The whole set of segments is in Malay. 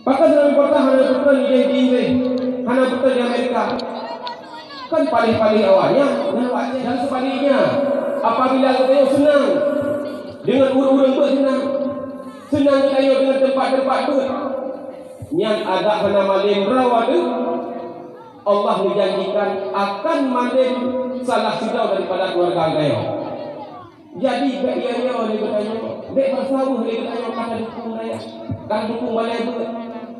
Maka dalam kota hana putra di Inggris, hana putra di Amerika. Kan paling-paling awalnya dan sebaliknya. Apabila kita senang dengan urang-urang ber senang kita dengan tempat-tempat ber yang ada hana malim rawadu, Allah menjanjikan akan malim salah sidau daripada keluarga kaya. Jadi baiknya oleh bertanya, baik bersama oleh bertanya kata dukung daya, kan dukung balai ber,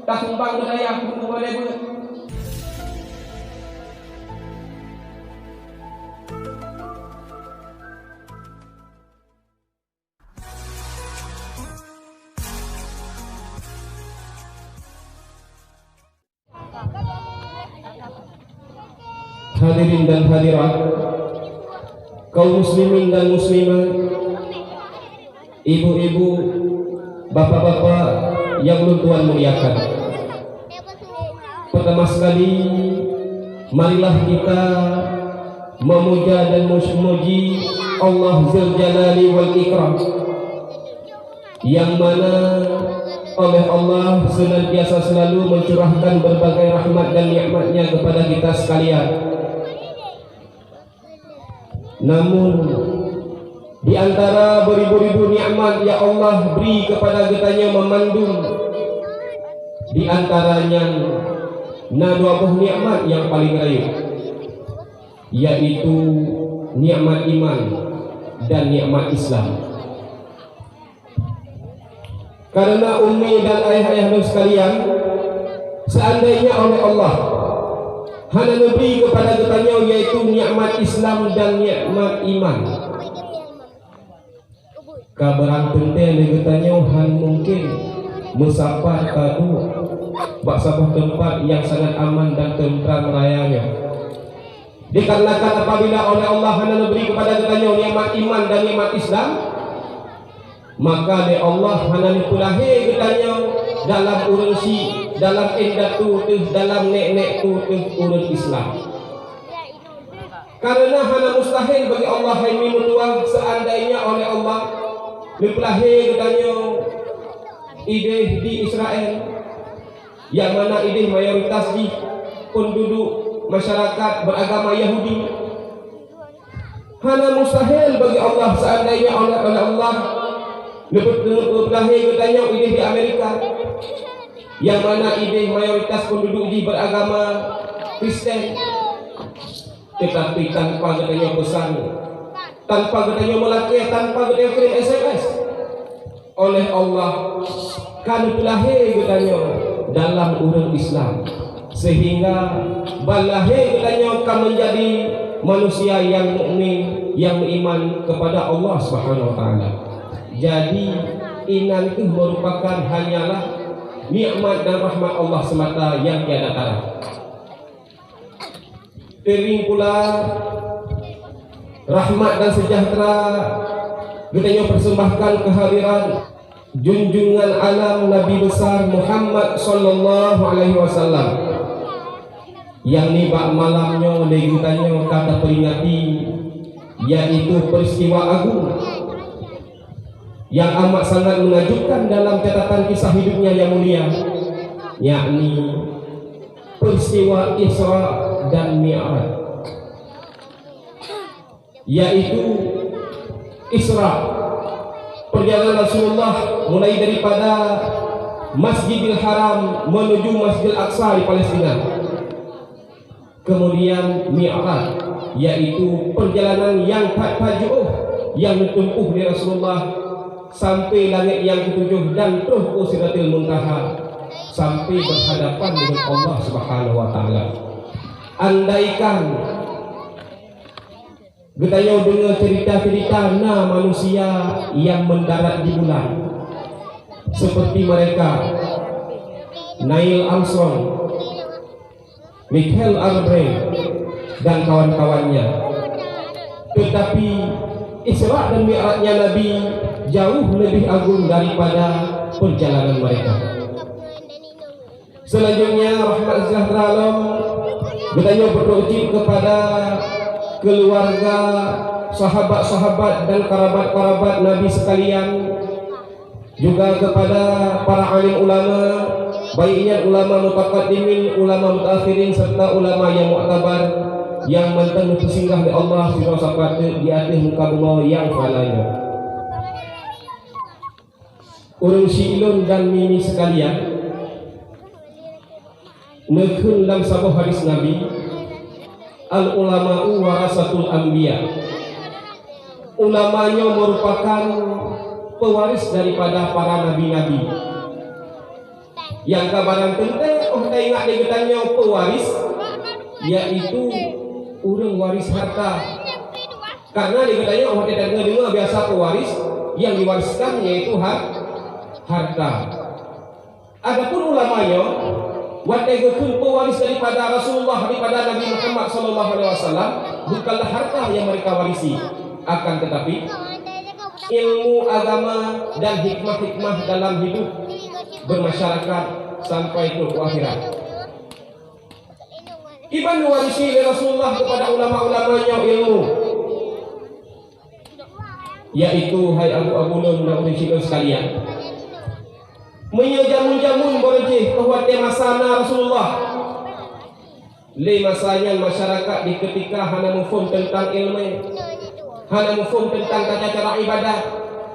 tak sumbang daya dukung balai ber. Hadirin dan hadirat, kaum muslimin dan muslimat, ibu-ibu, bapak-bapak yang belum Tuhan muliakan. Pertama sekali, marilah kita memuja dan memuji Allah Dzul Jalali wal Ikram, yang mana oleh Allah senantiasa selalu mencurahkan berbagai rahmat dan nikmat-Nya kepada kita sekalian. Namun di antara beribu-ribu nikmat yang Allah beri kepada kitanya memandung, di antaranya dua buah nikmat yang paling raya, yaitu nikmat iman dan nikmat Islam. Karena ummi dan ayah-ayah sekalian, seandainya oleh Allah hanya memberi kepada kitanya yaitu nikmat Islam dan nikmat iman, kabaran penting yang kitanya han mungkin musafar kadu bak sebuah tempat yang sangat aman dan tentram rayanya. Dikarenakan apabila oleh Allah hanya memberi kepada kitanya nikmat iman dan nikmat Islam, maka oleh Allah hanya dipulahi kitanya dalam urusi, dalam indah tu, dalam nek-nek tu urus Islam. Karena hanya mustahil bagi Allah yang menuang seandainya oleh Allah dipulahi kitanya ide di Israel, yang mana ide mayoritas di penduduk masyarakat beragama Yahudi. Hanya mustahil bagi Allah seandainya oleh Allah dipulahi kitanya ide di Amerika, yang mana ide mayoritas penduduk di beragama Kristen. Tetapi tanpa katanya pesan, tanpa katanya melaki, tanpa katanya kirim SMS, oleh Allah kan lahir katanya dalam urang Islam, sehingga balahir katanya akan menjadi manusia yang mukmin, yang beriman kepada Allah Subhanahu wa taala. Jadi iman itu merupakan hanyalah nikmat dan rahmat Allah semata yang tiada tara. Tering pula rahmat dan sejahtera kita persembahkan kehadiran junjungan alam Nabi besar Muhammad sallallahu alaihi wasallam, yang ni bak malamnya digutanya kata peringati, yaitu peristiwa agung yang amat sangat menakjubkan dalam catatan kisah hidupnya yang mulia, yakni peristiwa Isra dan Mi'raj. Yaitu Isra, perjalanan Rasulullah mulai daripada Masjidil Haram menuju Masjidil Aqsa di Palestina. Kemudian Mi'raj, yaitu perjalanan yang tak jauh yang ditempuh di Rasulullah sampai langit yang ketujuh dan terus ke Sidratil Muntaha sampai berhadapan dengan Allah Subhanahu wa taala. Andaikan kita dengar cerita-cerita manusia yang mendarat di bulan, seperti mereka Neil Armstrong, Michael Armstrong dan kawan-kawannya, tetapi Isra dan Mi'rajnya Nabi jauh lebih agung daripada perjalanan mereka. Selanjutnya rahmat sejahtera Allah kita berdoa kepada keluarga, sahabat-sahabat dan kerabat-kerabat Nabi sekalian, juga kepada para alim ulama, baiknya ulama mutaqaddimin, ulama mutaakhirin, serta ulama yang mu'tabar yang mantan singgah di Allah sira sapate di atas muka bumi yang falanya. Urang silun dan mimi sekalian, nekun dalam sebuah hadis Nabi, al ulama'u warasatul anbiya. Ulamanya merupakan pewaris daripada para nabi-nabi. Yang kabaran tentang ingat dia katanya pewaris, yaitu orang waris harta. Karena dia katanya kita dengar biasa pewaris yang diwariskan yaitu harta. Adapun ulamanya wategekeun pewaris daripada Rasulullah, daripada Nabi Muhammad SAW, bukanlah harta yang mereka warisi, akan tetapi ilmu agama dan hikmah-hikmah dalam hidup bermasyarakat sampai ke akhirat. Iban mewarisi Rasulullah kepada ulama-ulamanya ilmu, yaitu hai abu-abu dan udah sekalian, menyajamun-jamun berjih bahwa masana Rasulullah le masanya masyarakat di ketika hana mufhum tentang ilmu, hana mufhum tentang tata cara ibadah,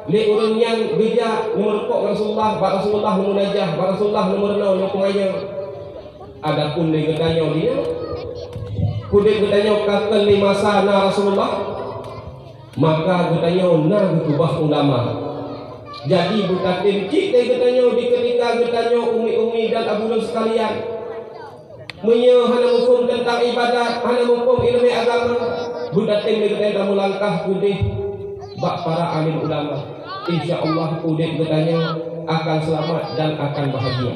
le urang yang bija memerkok Rasulullah, ba Rasulullah munajah, ba Rasulullah nomorno nyokonganya. Adapun le gedanya dia kude gedanya kakal le masana Rasulullah, maka gedanya na gubah ulama. Jadi butatin kita katanya di ketika katanya umi-umi dan abulun sekalian hana mufhum tentang ibadat, hana mufhum ilmu agama, butatin katanya kamu langkah kudih bak para alim ulama, insyaallah kudih katanya akan selamat dan akan bahagia.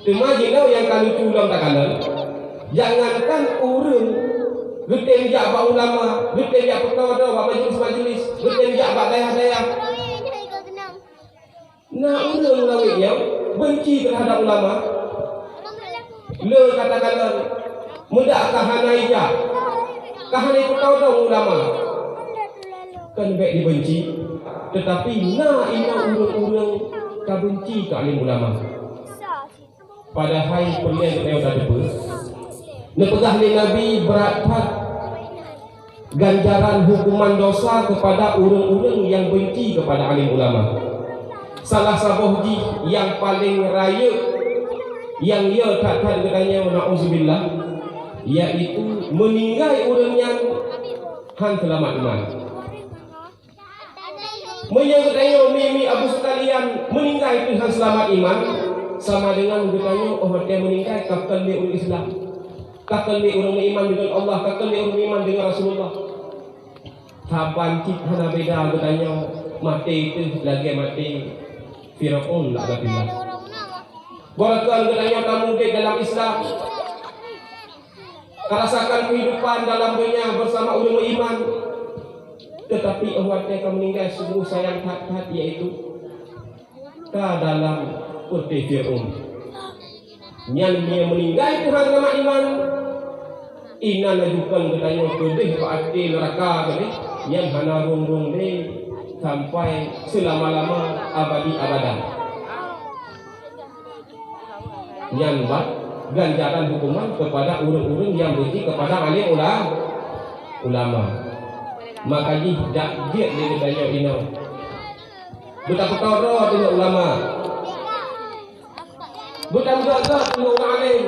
Cuma jika yang kami tulang takanan, jangankan urun geten jak ba ulama, geten jak perkara ba majelis-majelis, geten jak ba daya-daya. Nah, ulun lawiknya benci terhadap ulama. Le katakan mudah kahanai jak. Kahanai perkara ulama. Kan baik dibenci, tetapi ina urang-urang ka benci ka alim ulama. Padahal perlian kita dah depa. Nepegah ni Nabi berat ganjaran hukuman dosa kepada orang-orang yang benci kepada alim ulama. Salah sabohji yang paling raya yang ia tak katanya na'udzubillah, yaitu meninggal orang yang han selamat iman. Menyangkutnya mimi abu sekalian, meninggal itu han selamat iman sama dengan katanya dia meninggal kakal di umat Islam. Kakal ni orang beriman dengan Allah, kakal ni orang beriman dengan Rasulullah. Kapan cik hana beda katanya mati itu lagi mati Firaun lah katanya. Barakal katanya kamu di dalam Islam, rasakan kehidupan dalam dunia bersama orang beriman, tetapi awatnya kamu meninggal sungguh sayang hati yaitu ke dalam putih Firaun. Yang dia meninggal itu harga iman. Ina najukan katanya kedih paati neraka kali yang hana rung-rung ni sampai selama-lama abadi abadan. Yang buat ganjaran hukuman kepada orang-orang yang benci kepada alim ulama. Maka tidak dia katanya ina. Betapa perkara dengan ulama. Bukan gagah dengan orang alim.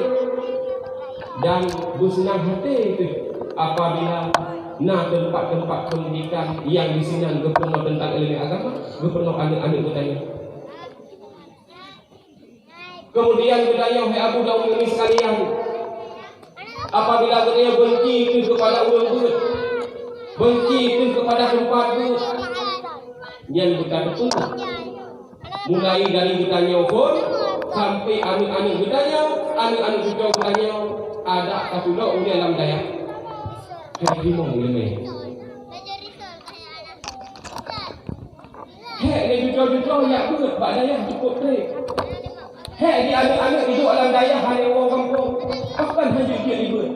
Dan bersenang hati itu apabila nah tempat-tempat pendidikan yang di sini berpenuh tentang ilmu agama, berpenuh anak-anak bertanya. Kemudian bertanya, hai Abu Dawud ini sekalian, apabila bertanya benci itu kepada orang buruk, benci itu kepada tempat buruk, yang berkata betul. Mulai dari bertanya pun sampai anak-anak bertanya, anak-anak juga bertanya. Ada katulah udah dalam daya. Jadi mau ilmu. Hei, dia juga yang buat bak daya cukup trek. Hei, dia anak-anak hidup dalam daya hanya orang kampung. Apa hanya dia dibuat?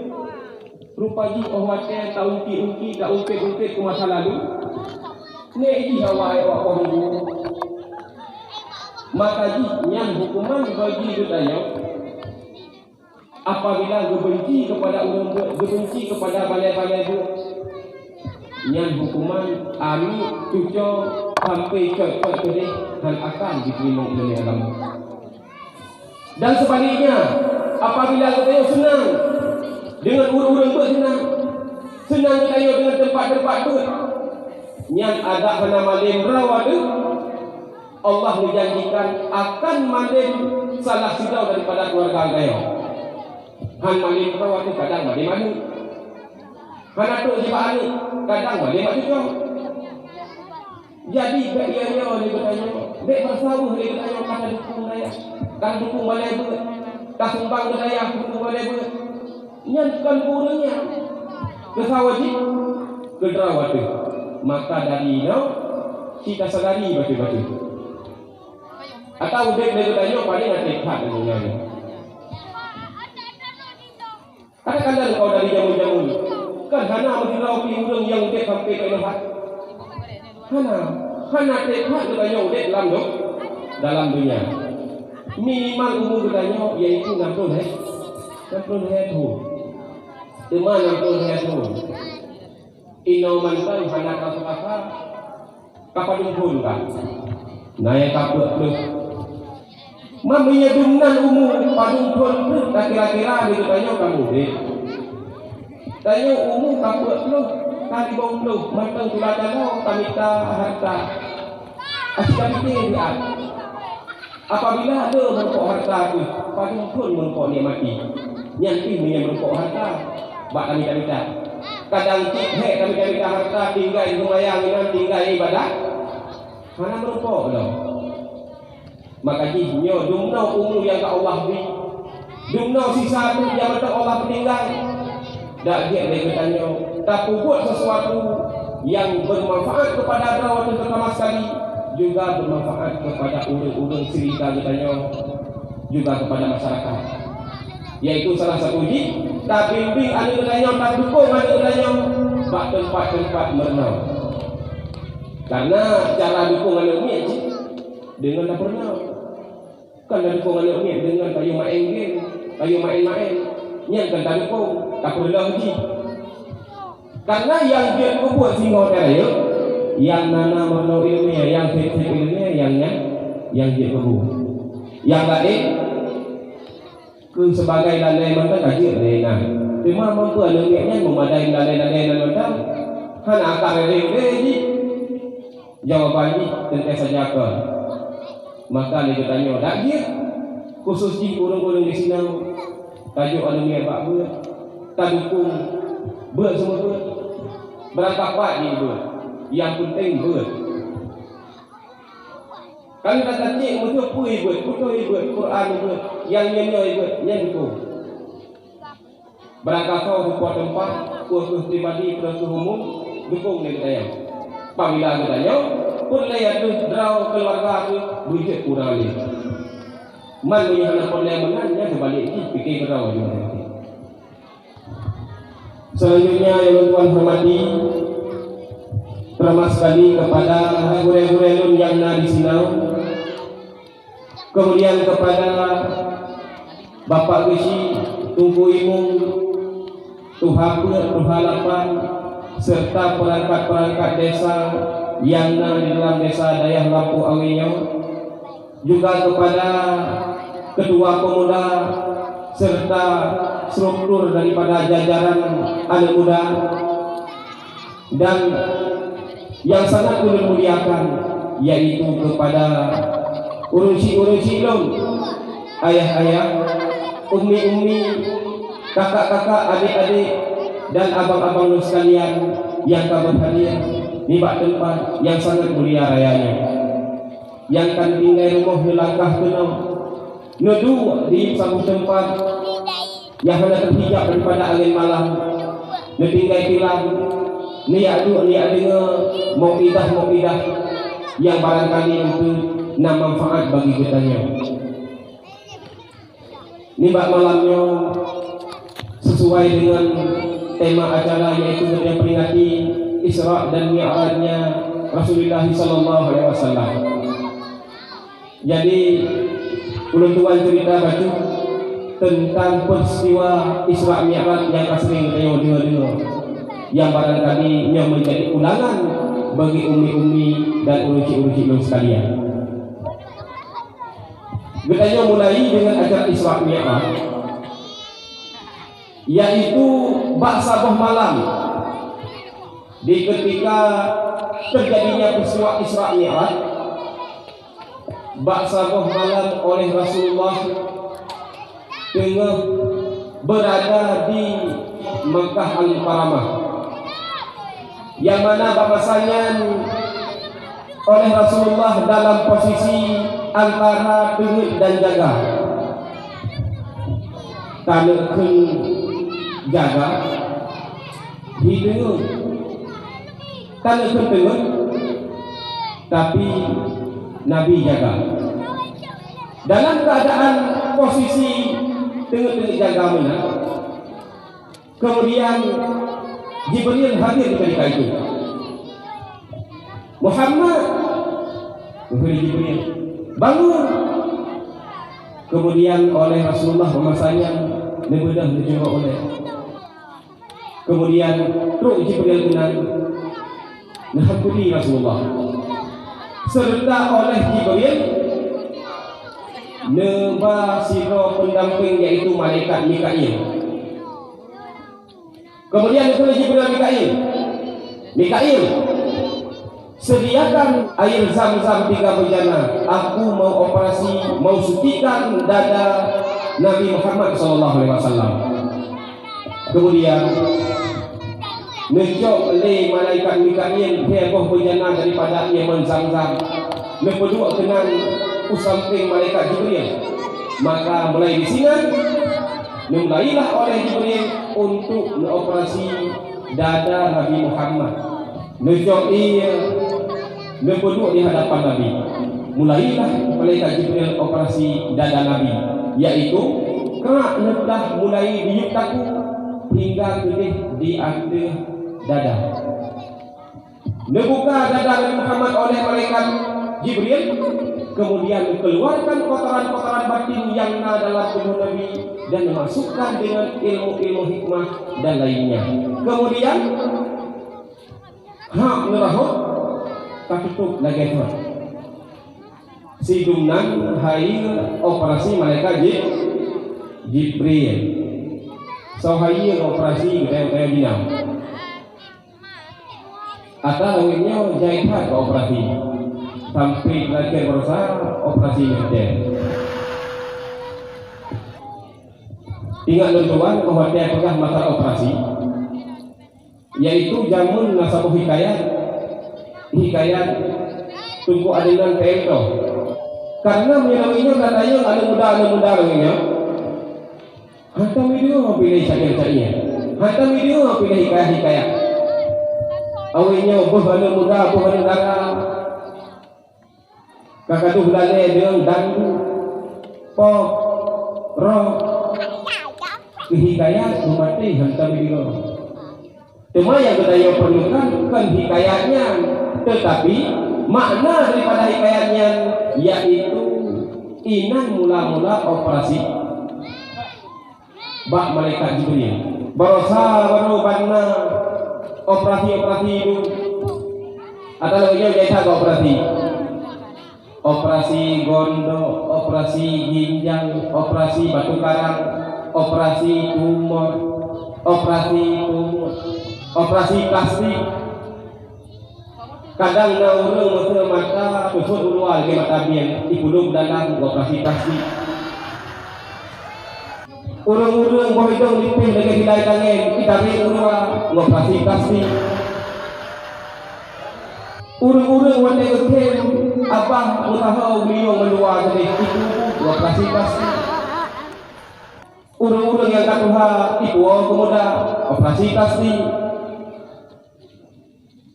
Rupanya orang tak ungkit-ungkit, tak ungkit-ungkit ke masa lalu. Ni hawa apa dulu. Maka yang hukuman bagi kita apabila gebenci kepada orang gebenci kepada balai-balai bu, yang hukuman ami cuco sampai cocok kedih dan akan diterima oleh agama. Dan sebaliknya, apabila kita senang dengan urang-urang bu senang kita dengan tempat-tempat bu, yang ada kena malim rawat Allah menjanjikan akan malim salah sidau daripada keluarga kayo. Han malim rawat itu kadang malim manu. Han atuk jiba ani kadang malim manu. Jadi bek ianya ni bertanya, bek bersawuh ni bertanya kata dukung daya. Kan dukung balai buat. Tak sumbang daya dukung balai buat. Nyankan burungnya. Kesawajib kedrawat itu. Maka dari itu kita sadari batu-batu. Atau dek bertanya paling ada ikat dengan dia. Katakanlah kau dari jamu-jamu kan hana mendirau piurang yang dek sampai ke lehat. Hana tepat bertanya dek dalam dunia. Minimal umur bertanya iaitu 60 tu. Teman 60 tu. Inoman kan hana kata kapadung pun kan. Naya kaput tu. Mamanya dengan umur padung pun tu tak kira-kira dia tanya kamu deh. Tanya umur kaput tu kali bom tu matang tuladan kamita harta. Asyik dia. Apabila ada merokok harta tu, padung pun merokok dia mati. Yang punya merokok harta, bak kami kamita. Kadang hek kami kamita harta tinggal di rumah tinggal ibadah. Mana merokok dah. Maka jinyo dumno umur yang Allah beri. Dumno sisa tu yang betul Allah meninggal. Dak dia bertanya, tapi buat sesuatu yang bermanfaat kepada rawat terutama sekali juga bermanfaat kepada urang-urang cerita ditanya juga kepada masyarakat. Yaitu salah satu tak bimbing anu bertanya tak dukung anu bertanya bak tempat-tempat merenang. Karena cara dukung anu ni dengan tak pernah. Kan dah dukung anu ni dengan kayu main game, kayu main-main. Yang kan tak dukung, tak perlu lagi. Karena yang dia buat singo raya, yang nana mano ilmiah, yang fikih ilmiah, yang dia buat. Yang lain ke sebagai lalai mantan kaji rena. Cuma mampu ilmiahnya memadai lalai mantan. Han akar rene jawapan ini tentu saja apa. Maka dia bertanya, tak dia khusus di urang-urang di sini tajuk ilmiah pak buat, tak dukung buat semua buat. Berangkat pak ni buat. Yang penting buat. Kalau kata cik betul pui buat, betul buat Quran buat, yang nyanyi buat, yang dukung. Berangkat kau buat tempat, kursus pribadi, kursus umum, dukung dia bertanya. Apabila bertanya, pun layak tu draw keluarga tu bujuk kurang ni. Man punya anak pandai menanya sebalik ni fikir draw juga. Selanjutnya yang tuan hormati, terima sekali kepada guru-guru yang ada di sini. Kemudian kepada Bapak Gesi, Tungku Imung, Tuhapur, Tuhalapan, serta perangkat-perangkat desa yang ada di dalam desa Dayah Lampu Awinyo, juga kepada Ketua Pemuda serta struktur daripada jajaran anak muda, dan yang sangat muliakan yaitu kepada urusi-urusi lom, ayah-ayah, umi-umi, kakak-kakak, adik-adik, dan abang-abang sekalian yang kami hadir di tempat yang sangat mulia rayanya, yang kan tinggal rumah melangkah kenal nedu di satu tempat yang hanya terhijab daripada angin malam, netinggal tilam niat dengar mau'idah yang barangkali itu nak manfaat bagi kitanya. Nibak malamnya sesuai dengan tema acara yaitu yang peringati Isra dan Mi'rajnya Rasulullah sallallahu alaihi wasallam. Jadi ulun tuan cerita baca tentang peristiwa Isra Mi'raj yang sering kita dengar, yang barangkali yang menjadi ulangan bagi umi-umi dan urusi-urusi sekalian. Kita mulai dengan acara Isra Mi'raj, yaitu sabah malam di ketika terjadinya peristiwa Isra Mi'raj. Sabah malam oleh Rasulullah tengah berada di Makkah Al-Mukarramah, yang mana bahasanya oleh Rasulullah dalam posisi antara tengah dan jaga. Tanahkan jaga hidung, tanahkan tengah, tapi Nabi jaga. Dalam keadaan posisi tengah-tengah jaga mana, kemudian Jibril hadir ketika itu. Muhammad, Jibril bangun. Kemudian oleh Rasulullah memasanya nebedah dijenguk oleh. Kemudian terus Jibril kenal nahampuni Rasulullah, serta oleh Jibril neba siro pendamping yaitu malaikat Mikail. Kemudian itu Jibril Mikail, sediakan air zam-zam 3 bejana. Aku mau operasi, mau suntikan dada Nabi Muhammad SAW. Kemudian nejok oleh malaikat Mikail heboh bejana daripada Yaman Zam-Zam. Nepeduk dengan usamping malaikat Jibril. Maka mulai di sini mulailah oleh Jibril untuk mengoperasi dada Nabi Muhammad. Nejok ia nepeduk di hadapan Nabi. Mulailah malaikat Jibril operasi dada Nabi, yaitu kerak nedah mulai diyuktaku hingga kedih di akhir dada. Nebuka dada Nabi Muhammad oleh malaikat Jibril, kemudian keluarkan kotoran-kotoran batin yang ada dalam tubuh Nabi dan dimasukkan dengan ilmu-ilmu hikmah dan lainnya. Kemudian hak nerahot tak tutup lagi tuan. Sidumnan hai operasi malaikat Jibril. So hai operasi gaya dinam. Atau lainnya jahitan operasi. Sampai belajar berusaha operasi militer. Ingat tuan bahwa dia pernah masalah operasi, yaitu jamun nasabuh hikayat tunggu adegan PMO. Karena menyelaminya katanya ada muda lainnya. Hantam video pilih saja-saja. Hantam video pilih hikayat. Awalnya ada muda, ada darah. Kakak tu belanja dengan dangu, pop, rock, hikayat mati hantam video. Cuma yang kita perlukan bukan hikayatnya, tetapi makna daripada hikayatnya, yaitu inan mula-mula operasi bak malaikat Jibril. Baru bana operasi itu atau lagi jasa operasi gondok, operasi ginjal, operasi batu karang, operasi tumor, operasi plastik. Kadang nauru mata mata tusuk luar ke mata biang ipulung dalam operasi plastik. Urung-urung boh hidung lipih dengan hilai tangan kita beri luar operasi plastik. Urung-urung wanita utem abang utaha beliau meluar dari itu operasi plastik. Urung-urung yang katuha ibu kemuda operasi plastik.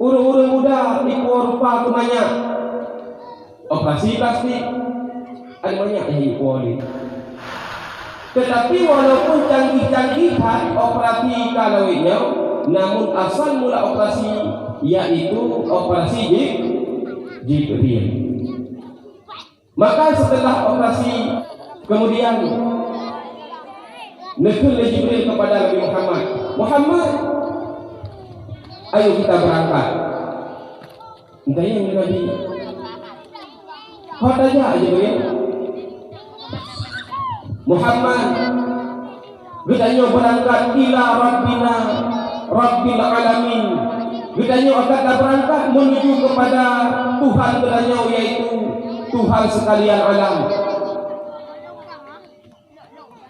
Urung-urung muda ibu rupa kemanya operasi plastik. Ada banyak yang ibu ini. Tetapi walaupun canggih-canggihan operasi kalaunya, namun asal mula operasi yaitu operasi Jibril. Maka setelah operasi kemudian nekul Jibril kepada Nabi Muhammad, Muhammad, ayo kita berangkat. Entah yang Nabi, kau tanya Jibril, Muhammad, kita berangkat ila Rabbina Rabbil Alamin. Kita akan berangkat menuju kepada Tuhan kita, yaitu Tuhan sekalian alam.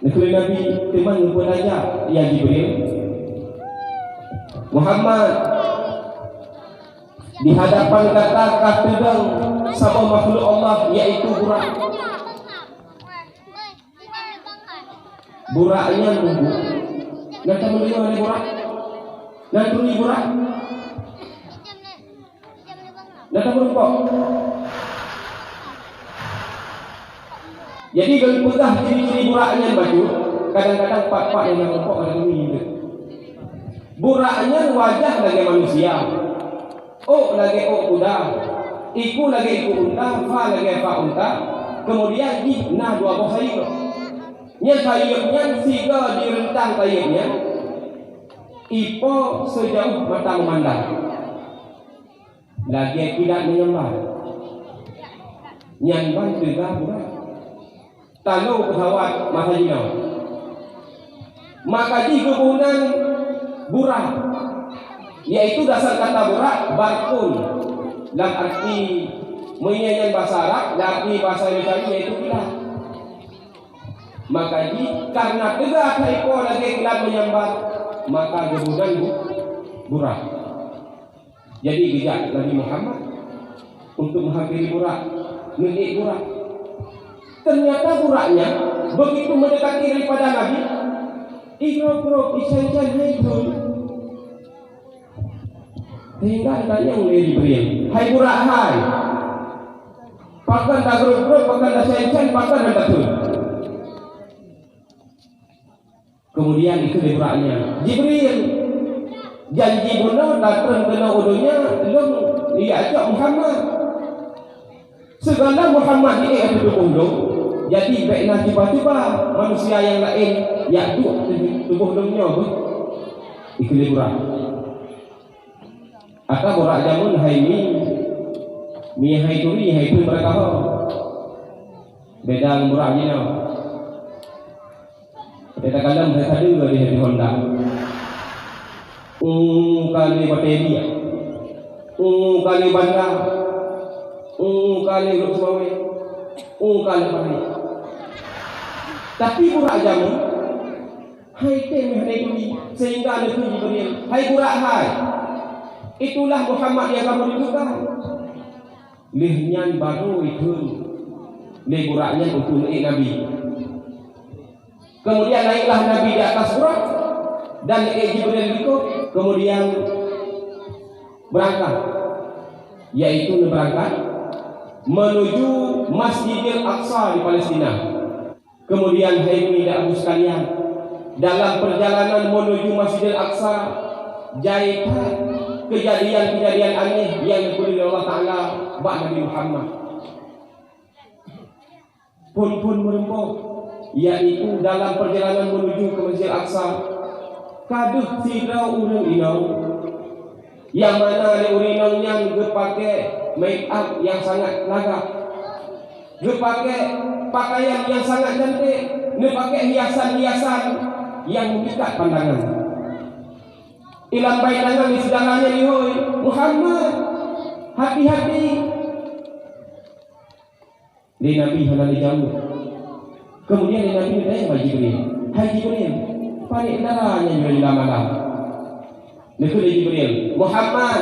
Nabi teman bertanya, ya Jibril, Muhammad, di hadapan kata tedang sama makhluk Allah, yaitu burak. Buraknya nunggu. Nanti menerima oleh burak. Nanti menerima burak. Nanti merumpok. Jadi kalau putah ciri-ciri buraknya baju, kadang-kadang pak-pak yang merumpok ada bunyi. Buraknya wajah lagi manusia. Oh lagi kuda. Iku lagi iku unta, fa lagi fa unta. Kemudian di dua buah sayur. Yang sayurnya tiga di rentang sayurnya. Ipo sejauh mata memandang. Lagi tidak menyembah. Nyambang tiga burak. Tahu pesawat masa jinau. Maka di kebunan burak, yaitu dasar kata burak barkun, dalam arti menyanyikan bahasa Arab, dalam arti bahasa Indonesia yaitu kilat. Maka karena tegak iko lagi kilat menyambar, maka kebunan burak. Jadi bijak Nabi Muhammad untuk menghampiri burak, milik burak. Ternyata buraknya begitu mendekati daripada Nabi, ikro-ikro, isan-isan haikun. Sehingga tanya oleh Jibril, hai burak hai, pakan tak grup-grup, pakan tak isan-isan, pakan tak betul. Kemudian itu buraknya, Jibril, janji benar datang kena udunya, belum dia ajak Muhammad. Segala Muhammad ini ada tubuh. Jadi baiklah tiba-tiba manusia yang lain yaktu tubuh dunia pun ikut burak. Atau burak jamun hai mi hai turi hai pun mereka ho. Beda dengan burak ni no. Kita kadang saya tadi juga di Honda. Kali bateri, kali bandar, kali Rusmawe, kali Pari. Tapi burak jamu, hai temi hai turi, sehingga Nabi Jibril, hai burak hai, itulah Muhammad yang kamu rindukan. Lihnya baru itu, lih buraknya untuk Nabi. Kemudian naiklah Nabi di atas burak dan Jibril ikut, kemudian berangkat, yaitu berangkat menuju Masjidil Aqsa di Palestina. Kemudian hai tidak Abu sekalian, dalam perjalanan menuju Masjidil Aqsa, jaikan kejadian-kejadian aneh yang diberi oleh Allah Ta'ala ba'da Nabi Muhammad. Pun merempok, yaitu dalam perjalanan menuju ke Masjidil Aqsa, kaduh tidak urang inau, yang mana urang yang pakai make up yang sangat lagak, pakai pakaian yang sangat cantik, pakai hiasan-hiasan yang memikat pandangan. Ilam pandangan di sedaranya lihoi, Muhammad, hati-hati. Di Nabi hendak dijauh. Kemudian di Nabi ditanya kepada Jibril, hai Jibril, panik darahnya Jibril malam. Lalu Jibril, Muhammad,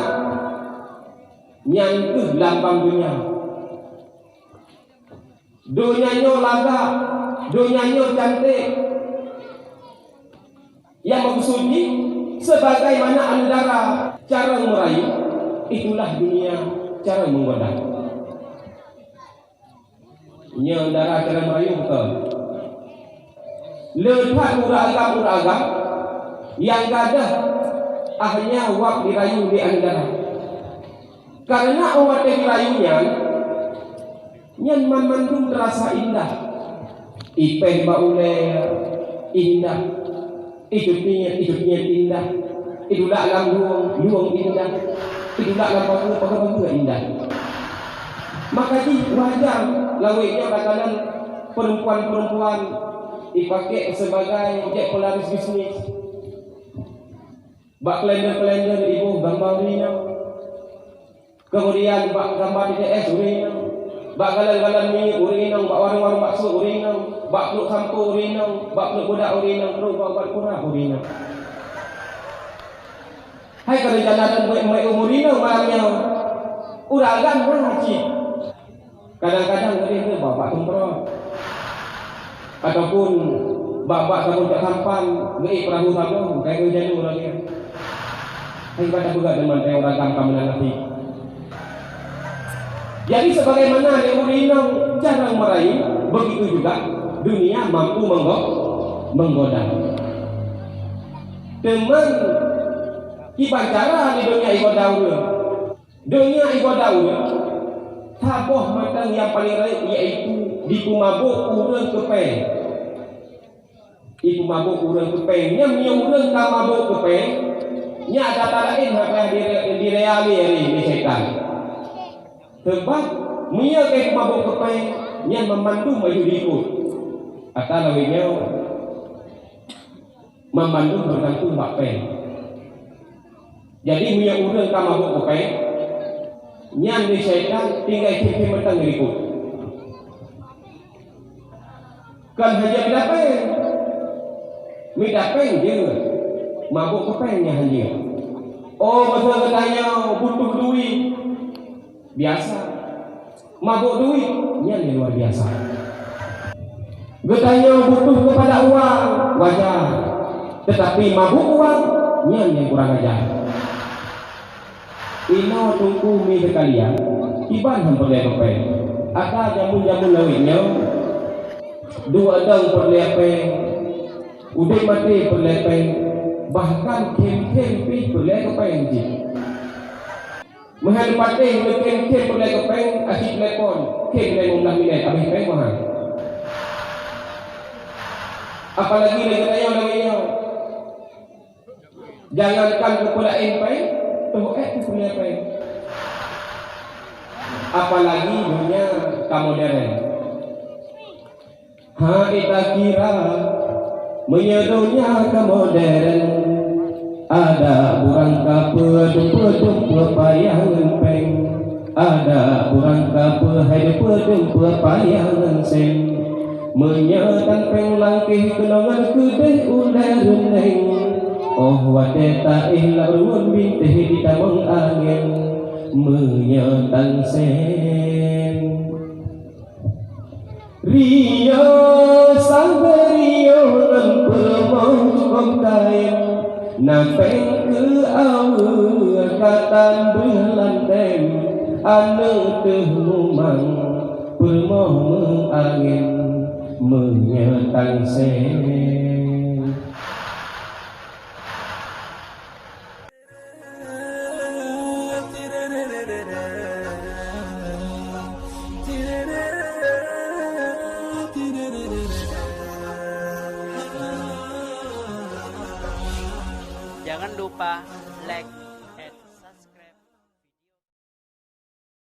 nyangkuh lambang dunia. Dunianya laga, dunianya cantik. Yang maksudnya sebagaimana antara cara merayu, itulah dunia cara menggoda. Nya antara cara merayu betul. Lepas uragam yang gadah ahnya wak dirayu di antara. Karena awak layunya nyan mandung terasa indah. Ipeh baule indah. Hidupnya indah. Itulah alam luang indah. Itulah alam pagi indah. Maka di wajar lawainya bakalan perempuan-perempuan dipakai sebagai objek pelaris bisnis. Bak kalender ibu gambar rina. Kemudian bak gambar DDS urina. Bak galan-galan ni urina, bak warung-warung bakso urina, bak peluk sampo urina, bak peluk budak urina, peluk bak kurang urina. Hai kalau jalan baik umurina malamnya uragan haji. Kadang-kadang dia bapak tumprong ataupun bapak kamu tak sampan ngei perahu kamu kayak hujan orangnya. Hai pada juga dengan orang kamu nanti. Jadi sebagaimana umurina jarang meraih, begitu juga dunia mampu menggoda. Teman ibacara di dunia ibadah taboh matang yang paling raih yaitu dipumabuk urang kepeng. Dipumabuk urang kepeng. Nya urang ka mabuk kepeng. Nya data lain hak direali di setan. Sebab mia ke mabuk kepeng nya memandu maju diikut. Atau lawinya memandu bergantung bakpeng. Jadi mia urang ka mabuk kepeng nyan di syaitan tinggal cipi mentang berikut. Kan hanya midapeng je mabuk kepengnya hanya. Oh masa katanya butuh duit biasa, mabuk duit nyan luar biasa. Katanya butuh kepada uang wajar, tetapi mabuk uang nyan yang kurang ajar. Ino tungku mi sekalian, iban hampir kepeng. Ada jamun-jamun lawinnya, dua dang perlepeng, udah mati perlepeng, bahkan kem-kem pi perlepeng je. Mahal pateng kem-kem perlepeng asyik telepon, kem lemong dah minat, habis peng mahal. Apalagi lagi tanya lawinnya, jangankan kepulain peng. Tuh itu punya apa? Apalagi dunia modern. Kita kira menyedunya modern. Ada burang kapedum payangan peng. Ada burang kapedum payangan sen. Menyetan peng langkih kenangan kedai ular reneng. Oh wadeta ihlarun bintih di tamang angin menyetang sen. Rio sampai Rio nempel kain napeng ke awu katan berlantem anu tehumang permoh angin menyetang sen.